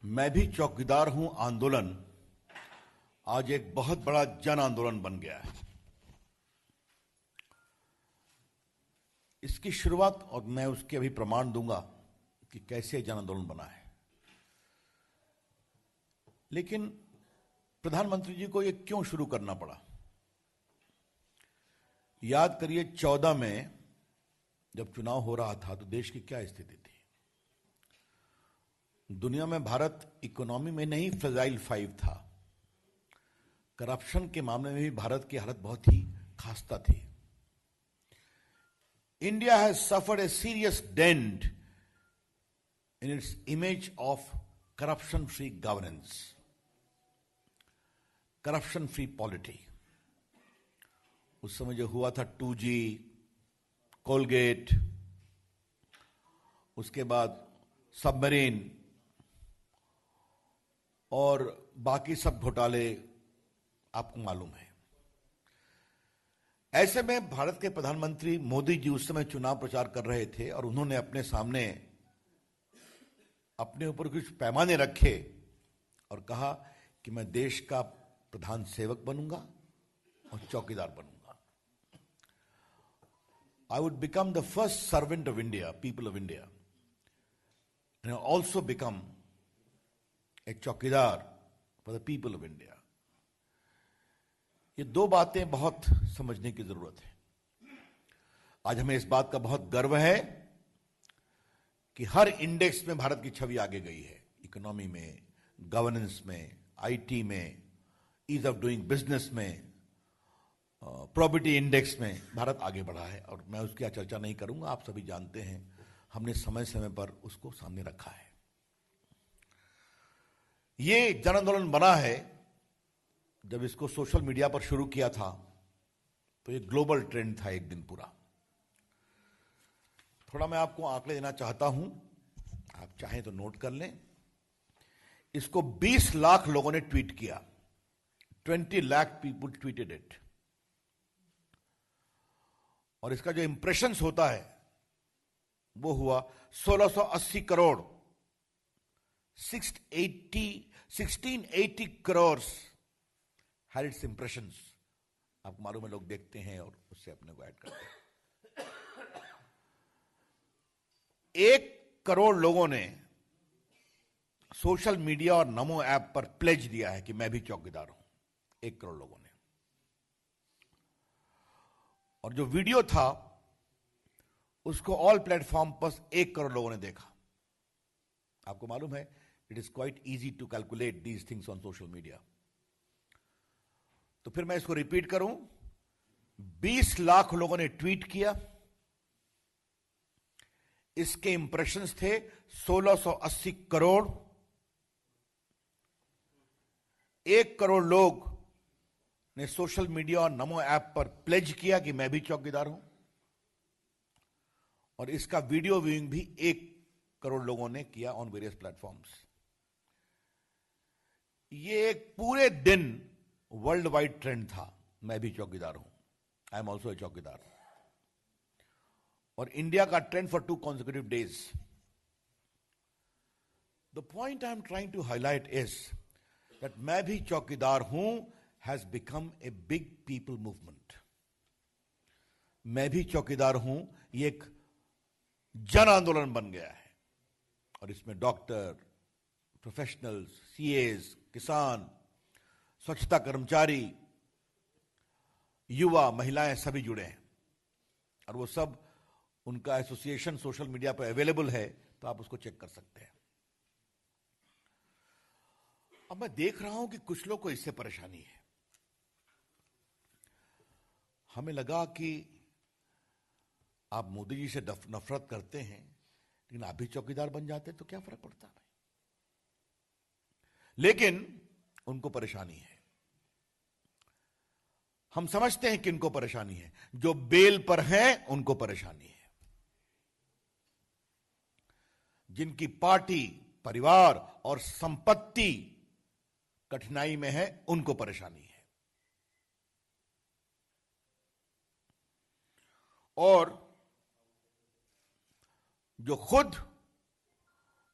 मैं भी चौकीदार हूं आंदोलन आज एक बहुत बड़ा जन आंदोलन बन गया है। इसकी शुरुआत, और मैं उसके अभी प्रमाण दूंगा कि कैसे जन आंदोलन बना है। लेकिन प्रधानमंत्री जी को यह क्यों शुरू करना पड़ा? याद करिए 14 में जब चुनाव हो रहा था तो देश की क्या स्थिति थी। दुनिया में भारत इकोनॉमी में नहीं फ्रेजाइल 5 था। करप्शन के मामले में भी भारत की हालत बहुत ही खास्ता थी। India has suffered a serious dent in its image of corruption free governance, corruption free polity. उस समय जो हुआ था 2G, कोलगेट, उसके बाद सबमरीन और बाकी सब घोटाले आपको मालूम है। ऐसे में भारत के प्रधानमंत्री मोदी जी उस समय चुनाव प्रचार कर रहे थे और उन्होंने अपने सामने अपने ऊपर कुछ पैमाने रखे और कहा कि मैं देश का प्रधान सेवक बनूंगा और चौकीदार बनूंगा। I would become the first servant of India, people of India, and also become a चौकीदार for the people of India. ये दो बातें बहुत समझने की जरूरत है। आज हमें इस बात का बहुत गर्व है कि हर इंडेक्स में भारत की छवि आगे गई है। इकोनॉमी में, गवर्नेंस में, आईटी में, ईज ऑफ डूइंग बिजनेस में, प्रॉपर्टी इंडेक्स में भारत आगे बढ़ा है। और मैं उसकी चर्चा नहीं करूंगा, आप सभी जानते हैं, हमने समय समय पर उसको सामने रखा है। ये जन आंदोलन बना है, जब इसको सोशल मीडिया पर शुरू किया था तो ये ग्लोबल ट्रेंड था एक दिन पूरा। थोड़ा मैं आपको आंकड़े देना चाहता हूं, आप चाहें तो नोट कर लें। इसको 20 लाख लोगों ने ट्वीट किया। 20 लाख पीपल ट्वीटेड इट। और इसका जो इंप्रेशंस होता है वो हुआ 1680 crore, 1680 crore had its impressions। आपको मालूम है, लोग देखते हैं और उससे अपने को ऐड करते हैं। 1 करोड़ लोगों ने सोशल मीडिया और नमो ऐप पर प्लेज दिया है कि मैं भी चौकीदार हूं। 1 करोड़ लोगों ने। और जो वीडियो था उसको ऑल प्लेटफॉर्म पर 1 करोड़ लोगों ने देखा। आपको मालूम है, it is quite easy to calculate these things on social media. तो फिर मैं इसको रिपीट करूं, 20 लाख लोगों ने ट्वीट किया, इसके इंप्रेशंस थे 1680 करोड़। 1 करोड़ लोग ने सोशल मीडिया और नमो ऐप पर प्लेज किया कि मैं भी चौकीदार हूं। और इसका वीडियो व्यूइंग भी 1 करोड़ लोगों ने किया ऑन वेरियस प्लेटफॉर्म्स। ये एक पूरे दिन वर्ल्ड वाइड ट्रेंड था, मैं भी चौकीदार हूं, आई एम ऑल्सो ए चौकीदार। और इंडिया का trend for 2 consecutive days। The point I am trying to highlight is that मैं भी चौकीदार हूं has become a big people movement. मैं भी चौकीदार हूं, ये एक जन आंदोलन बन गया है। और इसमें डॉक्टर, प्रोफेशनल्स, सीएस, किसान, स्वच्छता कर्मचारी, युवा, महिलाएं सभी जुड़े हैं। और वो सब, उनका एसोसिएशन सोशल मीडिया पर अवेलेबल है, तो आप उसको चेक कर सकते हैं। अब मैं देख रहा हूं कि कुछ लोग को इससे परेशानी है। हमें लगा कि आप मोदी जी से नफरत करते हैं, लेकिन आप भी चौकीदार बन जाते तो क्या फर्क पड़ता भाई। लेकिन उनको परेशानी है। हम समझते हैं कि इनको परेशानी है। जो बेल पर हैं उनको परेशानी है। जिनकी पार्टी, परिवार और संपत्ति कठिनाई में है, उनको परेशानी है। और जो खुद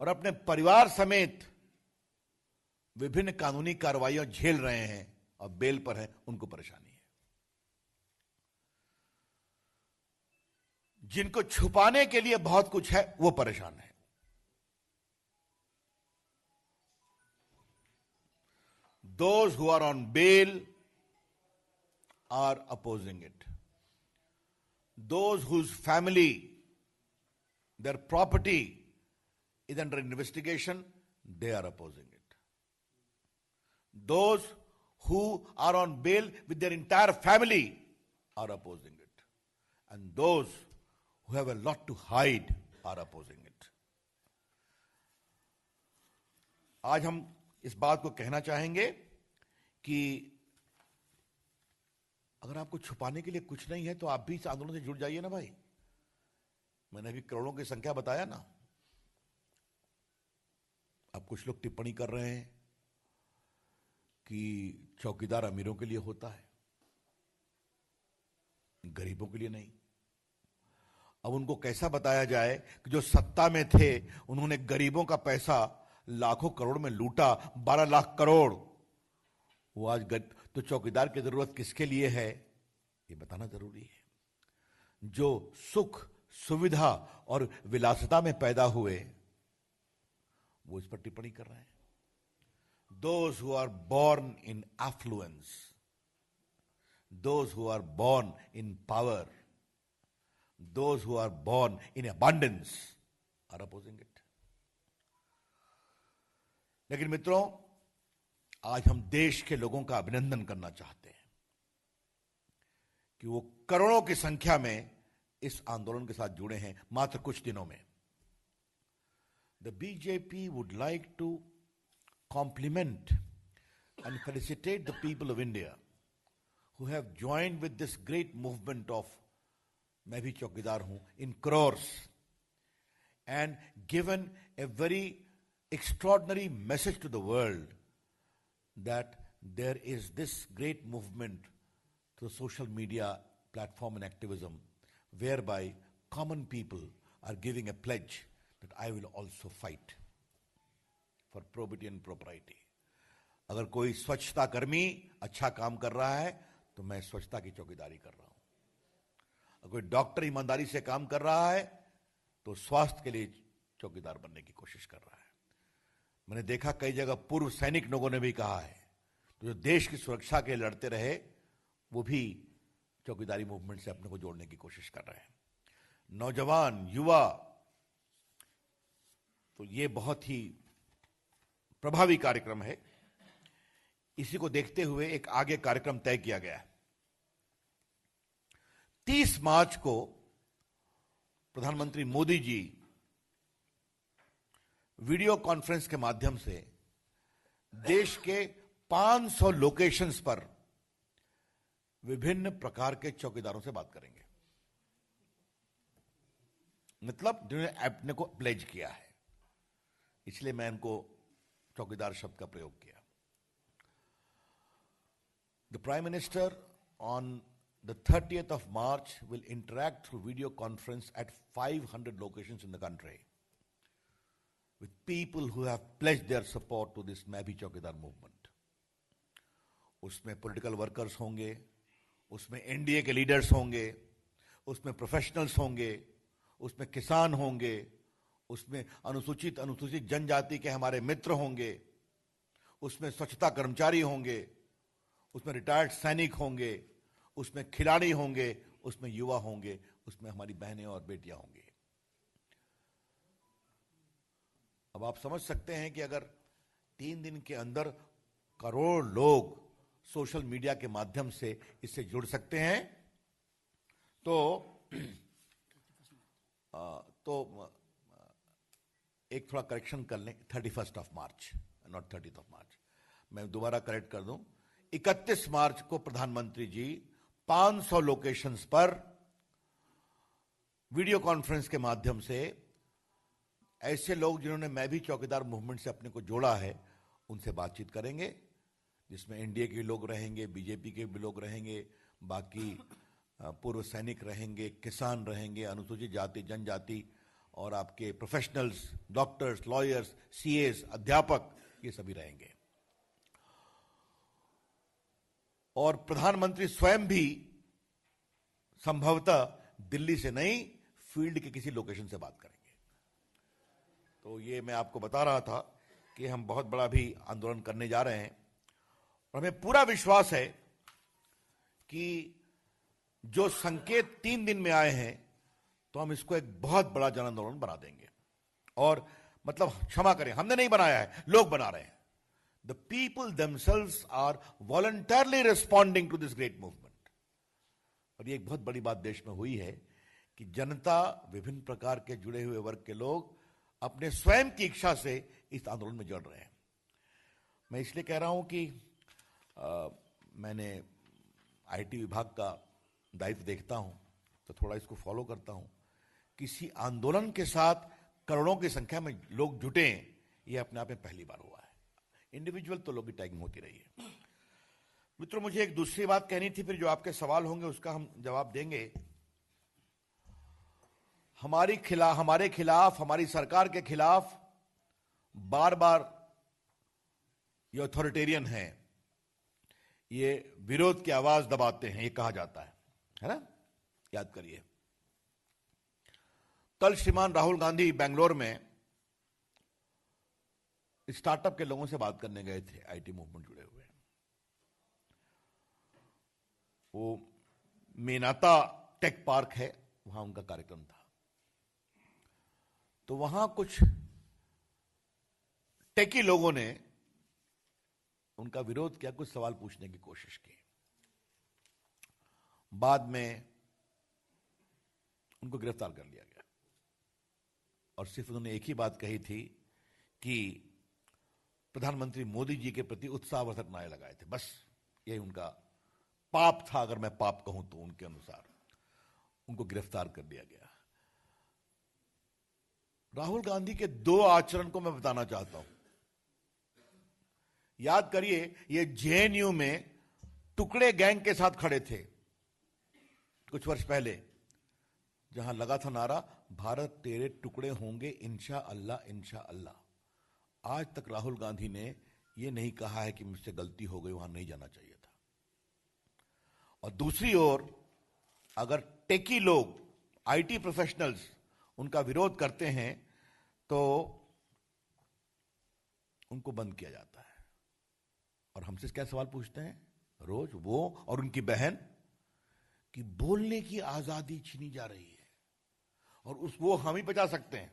और अपने परिवार समेत विभिन्न कानूनी कार्रवाइयां झेल रहे हैं और बेल पर हैं, उनको परेशानी है। जिनको छुपाने के लिए बहुत कुछ है वो परेशान है। Those who are on bail are opposing it. Those whose family, their property is under investigation, they are opposing it. Those who are on bail with their entire family are opposing it. And those who have a lot to hide are opposing it. आज हम इस बात को कहना चाहेंगे कि अगर आपको छुपाने के लिए कुछ नहीं है तो आप भी इस आंदोलन से जुड़ जाइए ना भाई। मैंने अभी करोड़ों की संख्या बताया ना। अब कुछ लोग टिप्पणी कर रहे हैं कि चौकीदार अमीरों के लिए होता है, गरीबों के लिए नहीं। अब उनको कैसा बताया जाए कि जो सत्ता में थे उन्होंने गरीबों का पैसा लाखों करोड़ में लूटा, 12 लाख करोड़। वो आज तो चौकीदार की जरूरत किसके लिए है ये बताना जरूरी है। जो सुख सुविधा और विलासिता में पैदा हुए वो इस पर टिप्पणी कर रहे हैं। Those who are born in affluence, those who are born in power, those who are born in abundance are opposing it. लेकिन मित्रों, आज हम देश के लोगों का अभिनंदन करना चाहते हैं कि वो करोड़ों की संख्या में इस आंदोलन के साथ जुड़े हैं मात्र कुछ दिनों में। The BJP would like to compliment and felicitate the people of India who have joined with this great movement of मैं भी चौकीदार हूं in crores and given a very extraordinary message to the world that there is this great movement through social media platform and activism whereby common people are giving a pledge that I will also fight for probity and propriety. अगर कोई स्वच्छता कर्मी अच्छा काम कर रहा है तो मैं स्वच्छता की चौकीदारी कर रहा हूं। अगर कोई डॉक्टर ईमानदारी से काम कर रहा है तो स्वास्थ्य के लिए चौकीदार बनने की कोशिश कर रहा है। मैंने देखा कई जगह पूर्व सैनिक लोगों ने भी कहा है तो जो देश की सुरक्षा के लिए लड़ते रहे वो भी चौकीदारी मूवमेंट से अपने को जोड़ने की कोशिश कर रहे हैं। नौजवान युवा, तो ये बहुत ही प्रभावी कार्यक्रम है। इसी को देखते हुए एक आगे कार्यक्रम तय किया गया है। 30 मार्च को प्रधानमंत्री मोदी जी वीडियो कॉन्फ्रेंस के माध्यम से देश के 500 लोकेशंस पर विभिन्न प्रकार के चौकीदारों से बात करेंगे। मतलब जिन्होंने अपने को प्लेज किया है, इसलिए मैं इनको चौकीदार शब्द का प्रयोग किया। The Prime Minister on the 30th of March will interact through video conference at 500 locations in the country with people who have pledged their support to this मैं भी चौकीदार movement. उसमें पॉलिटिकल वर्कर्स होंगे, उसमें एनडीए के leaders होंगे, उसमें professionals होंगे, उसमें किसान होंगे, उसमें अनुसूचित जनजाति के हमारे मित्र होंगे, उसमें स्वच्छता कर्मचारी होंगे, उसमें रिटायर्ड सैनिक होंगे, उसमें खिलाड़ी होंगे, उसमें युवा होंगे, उसमें हमारी बहनें और बेटियां होंगी। अब आप समझ सकते हैं कि अगर 3 दिन के अंदर करोड़ लोग सोशल मीडिया के माध्यम से इससे जुड़ सकते हैं तो एक थोड़ा करेक्शन कर लें, 31st of March, not 30th of March. मैं दोबारा करेक्ट कर दूं, 31 मार्च को प्रधानमंत्री जी 500 लोकेशंस पर वीडियो कॉन्फ्रेंस के माध्यम से ऐसे लोग जिन्होंने मैं भी चौकीदार मूवमेंट से अपने को जोड़ा है उनसे बातचीत करेंगे, जिसमें एनडीए के लोग रहेंगे, बीजेपी के भी लोग रहेंगे, बाकी पूर्व सैनिक रहेंगे, किसान रहेंगे, अनुसूचित जाति जनजाति और आपके प्रोफेशनल्स, डॉक्टर्स, लॉयर्स, सीएस, अध्यापक, ये सभी रहेंगे। और प्रधानमंत्री स्वयं भी संभवतः दिल्ली से नहीं, फील्ड के किसी लोकेशन से बात करेंगे। तो ये मैं आपको बता रहा था कि हम बहुत बड़ा भी आंदोलन करने जा रहे हैं और हमें पूरा विश्वास है कि जो संकेत 3 दिन में आए हैं तो हम इसको एक बहुत बड़ा जन आंदोलन बना देंगे। और मतलब क्षमा करें, हमने नहीं बनाया है, लोग बना रहे हैं। The people themselves are voluntarily responding to this great movement. और ये एक बहुत बड़ी बात देश में हुई है कि जनता, विभिन्न प्रकार के जुड़े हुए वर्ग के लोग अपने स्वयं की इच्छा से इस आंदोलन में जुड़ रहे हैं। मैं इसलिए कह रहा हूं कि मैंने आईटी विभाग का दायित्व देखता हूं तो थोड़ा इसको फॉलो करता हूं। किसी आंदोलन के साथ करोड़ों की संख्या में लोग जुटे, ये अपने आप में पहली बार हुआ है। इंडिविजुअल तो लोग की टैगिंग होती रही है। मित्रों, मुझे एक दूसरी बात कहनी थी, फिर जो आपके सवाल होंगे उसका हम जवाब देंगे। हमारे खिलाफ, हमारी सरकार के खिलाफ बार बार ये अथॉरिटेरियन है, ये विरोध की आवाज दबाते हैं, ये कहा जाता है ना? याद करिए, कल श्रीमान राहुल गांधी बेंगलोर में स्टार्टअप के लोगों से बात करने गए थे, आईटी मूवमेंट जुड़े हुए। वो मेनाता टेक पार्क है, वहां उनका कार्यक्रम था। तो वहां कुछ टेकी लोगों ने उनका विरोध किया, कुछ सवाल पूछने की कोशिश की। बाद में उनको गिरफ्तार कर लिया गया और सिर्फ उन्होंने एक ही बात कही थी कि प्रधानमंत्री मोदी जी के प्रति उत्साहवर्धक नारे लगाए थे। बस यही उनका पाप था, अगर मैं पाप कहूं तो। उनके अनुसार उनको गिरफ्तार कर लिया गया। राहुल गांधी के 2 आचरण को मैं बताना चाहता हूं। याद करिए, ये जेएनयू में टुकड़े गैंग के साथ खड़े थे कुछ वर्ष पहले, जहां लगा था नारा, भारत तेरे टुकड़े होंगे इंशा अल्लाह इंशा अल्लाह। आज तक राहुल गांधी ने यह नहीं कहा है कि मुझसे गलती हो गई, वहां नहीं जाना चाहिए था। और दूसरी ओर अगर टेकी लोग, आईटी प्रोफेशनल्स उनका विरोध करते हैं तो उनको बंद किया जाता है। और हमसे क्या सवाल पूछते हैं रोज, वो और उनकी बहन, कि बोलने की आजादी छीनी जा रही है और वो हम ही बचा सकते हैं,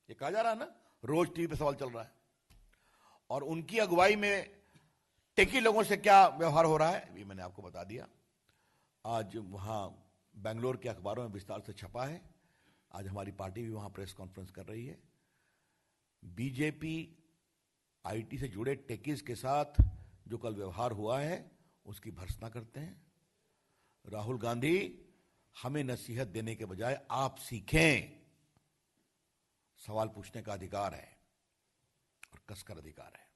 ये कहा जा रहा है ना, रोज टीवी पे सवाल चल रहा है। और उनकी अगुवाई में टेकी लोगों से क्या व्यवहार हो रहा है, ये मैंने आपको बता दिया। आज वहां बेंगलोर के अखबारों में विस्तार से छपा है। आज हमारी पार्टी भी वहां प्रेस कॉन्फ्रेंस कर रही है। बीजेपी आईटी से जुड़े टेकीज के साथ जो कल व्यवहार हुआ है उसकी भर्त्सना करते हैं। राहुल गांधी, हमें नसीहत देने के बजाय आप सीखें। सवाल पूछने का अधिकार है और कसकर अधिकार है।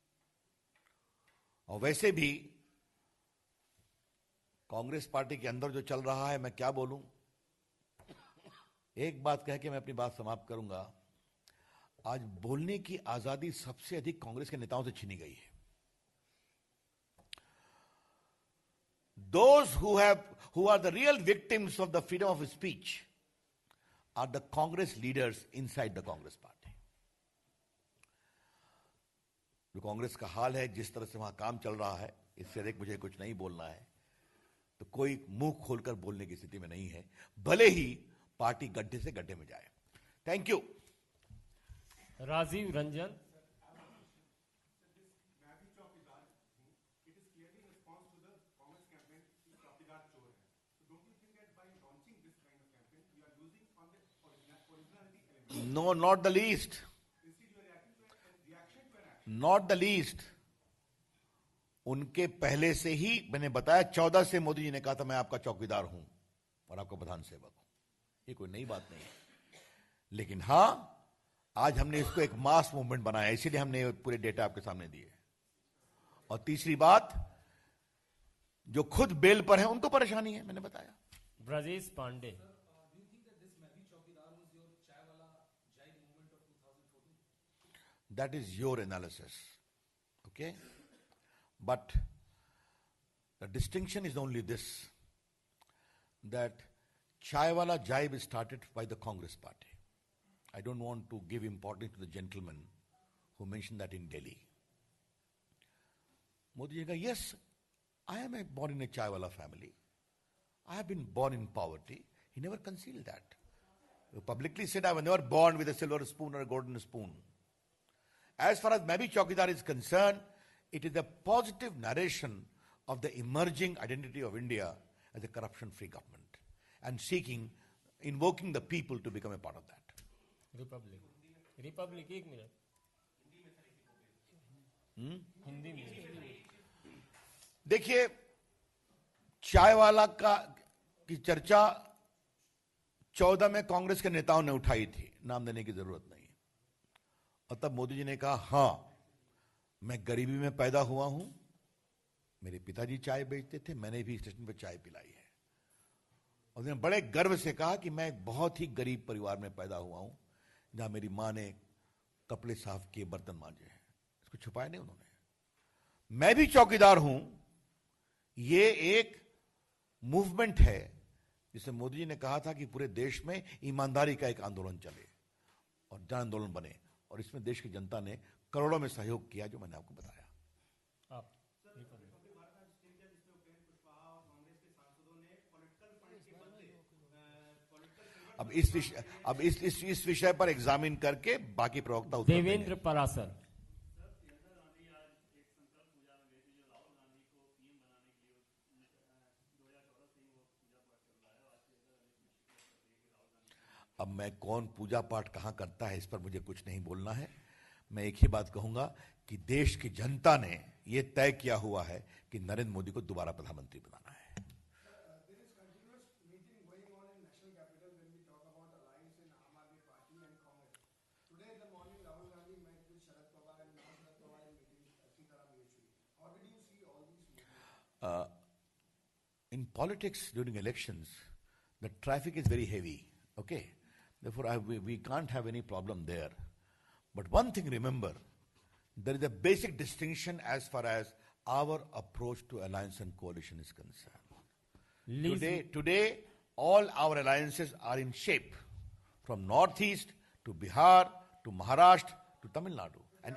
और वैसे भी कांग्रेस पार्टी के अंदर जो चल रहा है, मैं क्या बोलूं। एक बात कह के मैं अपनी बात समाप्त करूंगा। आज बोलने की आजादी सबसे अधिक कांग्रेस के नेताओं से छीनी गई है। Those who are the real victims of the freedom of speech are the Congress leaders inside the Congress party. जो कांग्रेस का हाल है, जिस तरह से वहां काम चल रहा है, इससे अधिक मुझे कुछ नहीं बोलना है। तो कोई मुंह खोलकर बोलने की स्थिति में नहीं है, भले ही पार्टी गड्ढे से गड्ढे में जाए। Thank you. Rajiv Ranjan. No, not the least. Not the least. उनके पहले से ही मैंने बताया, 14 से मोदी जी ने कहा था मैं आपका चौकीदार हूं और आपका प्रधान सेवक हूं। ये कोई नई बात नहीं है। लेकिन हां, आज हमने इसको एक मास मूवमेंट बनाया, इसीलिए हमने पूरे डेटा आपके सामने दिए। और तीसरी बात, जो खुद बेल पर है उनको परेशानी है, मैंने बताया। Brajesh Pandey. That is your analysis, okay? But The distinction is only this, that Chaiwala jibe is started by the Congress party. I don't want to give importance to the gentleman who mentioned that in Delhi. Modi ji said, yes, I am born in a Chaiwala family. I have been born in poverty. He never concealed that. He publicly said, I was never born with a silver spoon or a golden spoon. As far as Main Chaukidar is concerned, it is a positive narration of the emerging identity of India as a corruption-free government and invoking the people to become a part of that. Republic 1 minute Hindi में देखिए, चायवाला की चर्चा 14 में कांग्रेस के नेताओं ने उठाई थी, नाम देने की जरूरत नहीं। और तब मोदी जी ने कहा, हां, मैं गरीबी में पैदा हुआ हूं, मेरे पिताजी चाय बेचते थे, मैंने भी स्टेशन पर चाय पिलाई है। और उन्होंने बड़े गर्व से कहा कि मैं एक बहुत ही गरीब परिवार में पैदा हुआ हूं, जहां मेरी मां ने कपड़े साफ किए, बर्तन मांजे हैं। इसको छुपाया नहीं उन्होंने। मैं भी चौकीदार हूं, ये एक मूवमेंट है जिसे मोदी जी ने कहा था कि पूरे देश में ईमानदारी का एक आंदोलन चले और जन आंदोलन बने, और इसमें देश की जनता ने करोड़ों में सहयोग किया, जो मैंने आपको बताया। अब इस विषय पर एग्जामिन करके बाकी प्रवक्ता उत्तर देंगे। देवेंद्र परासर। अब मैं कौन पूजा पाठ कहां करता है, इस पर मुझे कुछ नहीं बोलना है। मैं एक ही बात कहूंगा कि देश की जनता ने यह तय किया हुआ है कि नरेंद्र मोदी को दोबारा प्रधानमंत्री बनाना है। In politics during elections, the traffic is very heavy. Okay, therefore we can't have any problem there. But one thing, remember, there is a basic distinction as far as our approach to alliance and coalition is concerned. Today, all our alliances are in shape, from Northeast to Bihar to Maharashtra to Tamil Nadu. And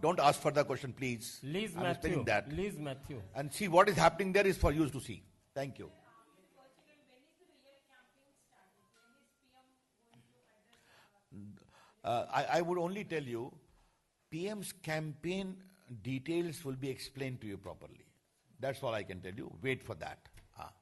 don't ask further question, please. Liz I'm explaining that. Liz Matthew. And see what is happening there is for you to see. Thank you. I would only tell you, PM's campaign details will be explained to you properly. That's all I can tell you. Wait for that. One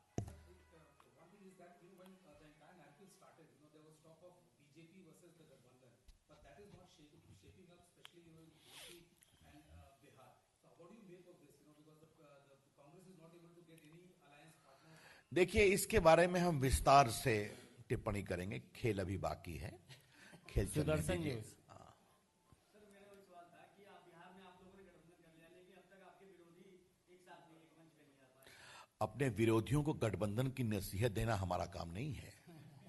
thing is that when the entire narrative started, there was talk of BJP versus the Gathbandhan, but that is not shaping up, especially in UP and Bihar. So what do you make of this? Because the Congress is not able to get any alliance partner. देखिए, इसके बारे में हम विस्तार से टिप्पणी करेंगे। खेल अभी बाकी है, खेल सुदर्शन न्यूज। सर, मेरा एक सवाल था कि आप बिहार में आप लोगों ने गठबंधन कर लिया, लेकिन अब तक आपके विरोधी एक साथ में एक मंच पे नहीं आ पाए। अपने विरोधियों को गठबंधन की नसीहत देना हमारा काम नहीं है।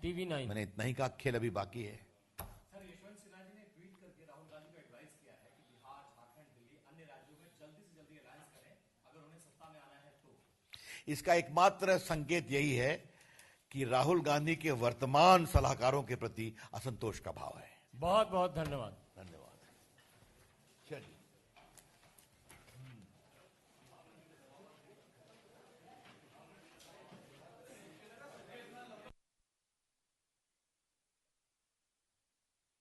TV9। मैंने इतना ही कहा, खेल अभी बाकी है। सर, यशवंत सिन्हा जी ने ट्वीट करके राहुल गांधी को एडवाइस किया है कि बिहार, झारखंड, दिल्ली, अन्य राज्यों में जल्दी से जल्दी अलायंस करें अगर उन्हें सत्ता में आना है तो। इसका एकमात्र संकेत यही है कि राहुल गांधी के वर्तमान सलाहकारों के प्रति असंतोष का भाव है। बहुत बहुत धन्यवाद।